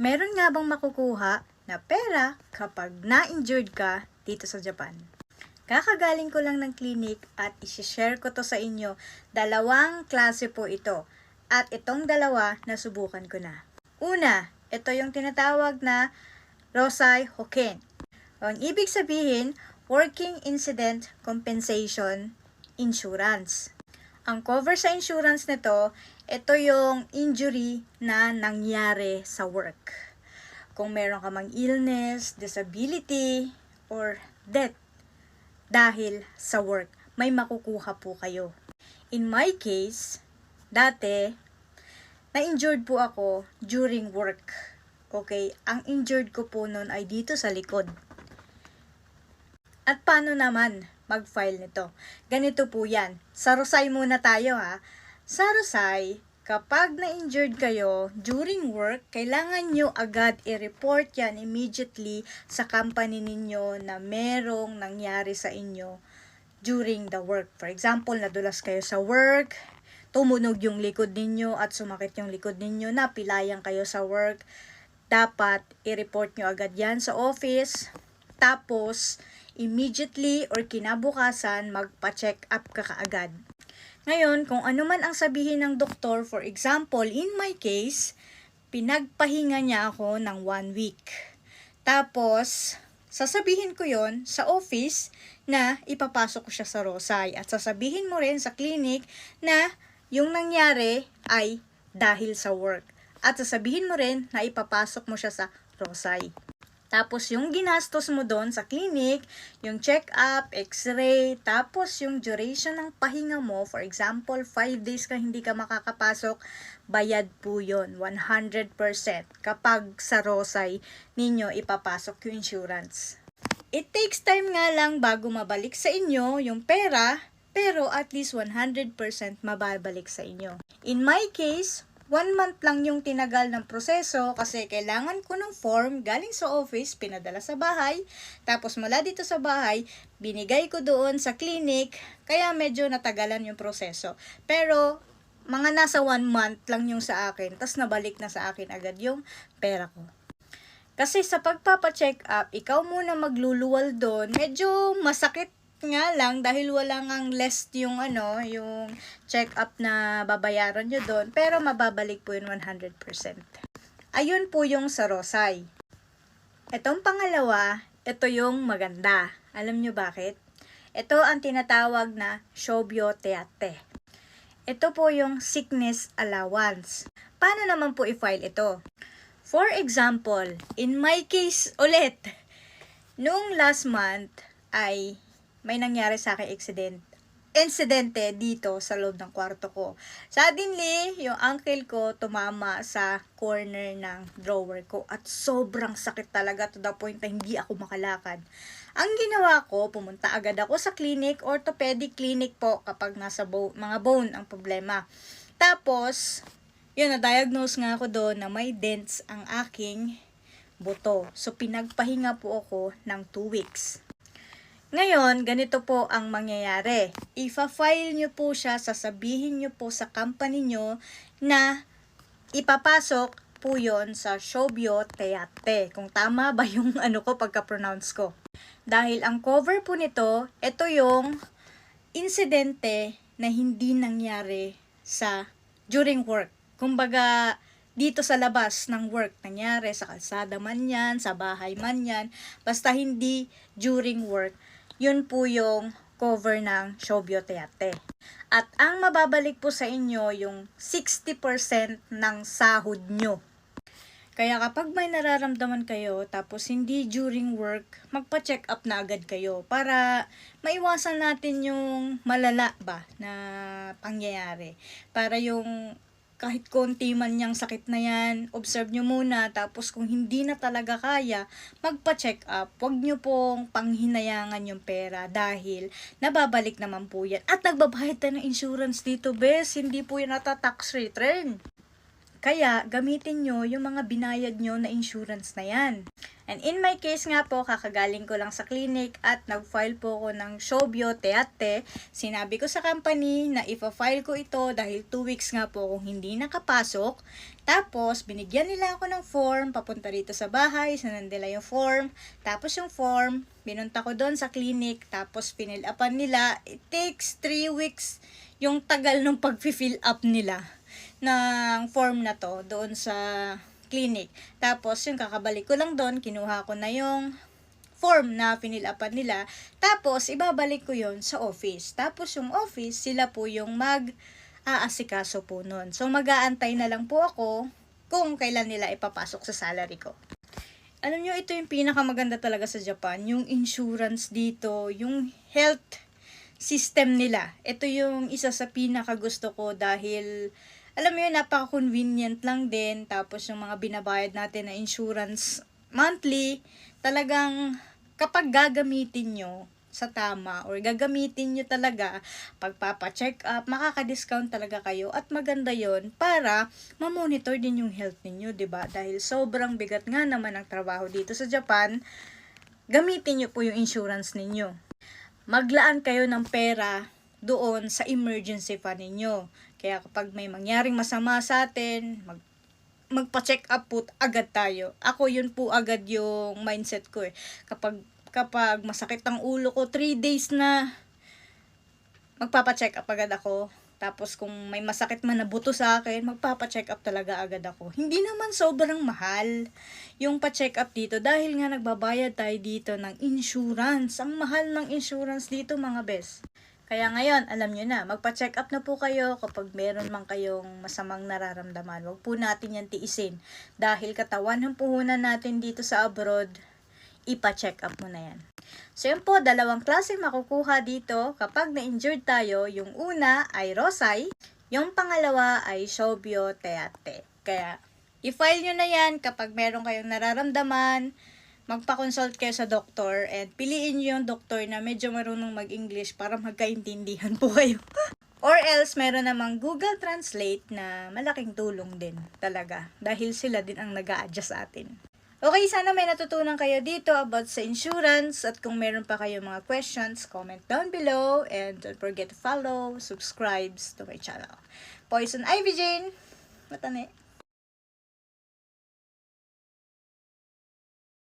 Meron nga bang makukuha na pera kapag na-injured ka dito sa Japan? Kakagaling ko lang ng clinic at isi-share ko to sa inyo. Dalawang klase po ito. At itong dalawa, nasubukan ko na. Una, ito yung tinatawag na Rosai Hoken. Ang ibig sabihin, Working Incident Compensation Insurance. Ang cover sa insurance nito, ito yung injury na nangyari sa work. Kung meron ka mang illness, disability, or death dahil sa work, may makukuha po kayo. In my case, dati, na-injured po ako during work. Okay, ang injured ko po noon ay dito sa likod. At paano naman mag-file nito? Ganito po yan. Sa Rosai muna tayo ha. Sa Rosai, kapag na-injured kayo during work, kailangan nyo agad i-report yan immediately sa company ninyo na merong nangyari sa inyo during the work. For example, nadulas kayo sa work, tumunog yung likod ninyo at sumakit yung likod ninyo, napilayan kayo sa work, dapat i-report nyo agad yan sa office. Tapos, immediately or kinabukasan, magpa-check up ka kaagad. Ngayon, kung ano man ang sabihin ng doktor, for example, in my case, pinagpahinga niya ako ng 1 week. Tapos, sasabihin ko yon sa office na ipapasok ko siya sa Rosai. At sasabihin mo rin sa clinic na yung nangyari ay dahil sa work. At sasabihin mo rin na ipapasok mo siya sa Rosai. Tapos yung ginastos mo doon sa clinic, yung check-up, x-ray, tapos yung duration ng pahinga mo, for example, 5 days ka hindi ka makakapasok, bayad po yun, 100% kapag sa Rosai ninyo ipapasok yung insurance. It takes time nga lang bago mabalik sa inyo yung pera, pero at least 100% mababalik sa inyo. In my case, 1 month lang yung tinagal ng proseso kasi kailangan ko ng form galing sa office, pinadala sa bahay, tapos mula dito sa bahay, binigay ko doon sa clinic, kaya medyo natagalan yung proseso. Pero, mga nasa 1 month lang yung sa akin, tas nabalik na sa akin agad yung pera ko. Kasi sa pagpapacheck up, ikaw muna magluluwal doon, medyo masakit nga lang dahil wala ngang less yung yung check-up na babayaran nyo doon, pero mababalik po yun 100%. Ayun po yung sa Rosai. Itong pangalawa, ito yung maganda. Alam nyo bakit? Ito ang tinatawag na Shobyo Teate. Ito po yung sickness allowance. Paano naman po i-file ito? For example, in my case ulit, nung last month ay may nangyari sa akin insidente dito sa loob ng kwarto ko. Suddenly, yung ankle ko tumama sa corner ng drawer ko at sobrang sakit talaga to the point na hindi ako makalakad. Ang ginawa ko, pumunta agad ako sa clinic, orthopedic clinic po kapag nasa mga bone ang problema. Tapos, yun, na-diagnose nga ako doon na may dents ang aking buto. So, pinagpahinga po ako ng 2 weeks. Ngayon, ganito po ang mangyayari. Ifa-file nyo po siya, sasabihin nyo po sa company nyo na ipapasok po yon sa Shobyo Teate. Kung tama ba yung pagka-pronounce ko. Dahil ang cover po nito, ito yung insidente na hindi nangyari during work. Kumbaga, dito sa labas ng work, nangyari sa kalsada man yan, sa bahay man yan, basta hindi during work. Yun po yung cover ng Shobyo Teate. At ang mababalik po sa inyo yung 60% ng sahod nyo. Kaya kapag may nararamdaman kayo tapos hindi during work, magpa-check up na agad kayo para maiwasan natin yung malala ba na pangyayari. Para yung kahit konti man niyang sakit na yan, observe nyo muna, tapos kung hindi na talaga kaya, magpa-check up. Huwag nyo pong panghinayangan yung pera dahil nababalik naman po yan. At nagbabayad tayo ng insurance dito, bes. Hindi po yan nata-tax return. Kaya, gamitin nyo yung mga binayad nyo na insurance na yan. And in my case nga po, kakagaling ko lang sa clinic at nag-file po ako ng Shobyo Teate. Sinabi ko sa company na ipa-file ko ito dahil 2 weeks nga po akong hindi nakapasok. Tapos, binigyan nila ako ng form, papunta rito sa bahay, sinan nila yung form. Tapos yung form, binunta ko doon sa clinic, tapos pinil upan nila. It takes 3 weeks yung tagal nung pag-fill up nila ng form na to doon sa clinic. Tapos, yung kakabalik ko lang doon, kinuha ko na yung form na pinilapan nila. Tapos, ibabalik ko yon sa office. Tapos, yung office, sila po yung mag-aasikaso po nun. So, mag-aantay na lang po ako kung kailan nila ipapasok sa salary ko. Alam nyo, ito yung pinakamaganda talaga sa Japan. Yung insurance dito, yung health system nila. Ito yung isa sa pinakagusto ko dahil alam mo yun, napaka-convenient lang din. Tapos yung mga binabayad natin na insurance monthly, talagang kapag gagamitin nyo sa tama or gagamitin nyo talaga, pagpapa-check up, makaka-discount talaga kayo at maganda yon para ma-monitor din yung health ninyo, 'di ba? Dahil sobrang bigat nga naman ang trabaho dito sa Japan, gamitin nyo po yung insurance ninyo. Maglaan kayo ng pera doon sa emergency fund ninyo. Kaya kapag may mangyaring masama sa atin, magpa-check up po agad tayo. Ako yun po agad yung mindset ko eh. Kapag masakit ang ulo ko, 3 days na magpapa-check up agad ako. Tapos kung may masakit man na buto sa akin, magpapa-check up talaga agad ako. Hindi naman sobrang mahal yung pa-check up dito dahil nga nagbabayad tayo dito ng insurance. Ang mahal ng insurance dito mga bes. Kaya ngayon, alam nyo na, magpa-check up na po kayo kapag meron man kayong masamang nararamdaman. Huwag po natin yan tiisin. Dahil katawan ng puhunan natin dito sa abroad, ipa-check up mo na yan. So yun po, 2 klase makukuha dito kapag na-injured tayo. Yung una ay Rosai, yung pangalawa ay Shobyo Teate. Kaya, i-file nyo na yan kapag meron kayong nararamdaman, magpa-consult kayo sa doktor and piliin nyo yung doktor na medyo marunong mag-English para magkaintindihan po kayo. Or else, meron namang Google Translate na malaking tulong din talaga dahil sila din ang nag-a-adjust sa atin. Okay, sana may natutunan kayo dito about sa insurance at kung meron pa kayo mga questions, comment down below and don't forget to follow, subscribe to my channel. Poison Ivy Jane! Matane!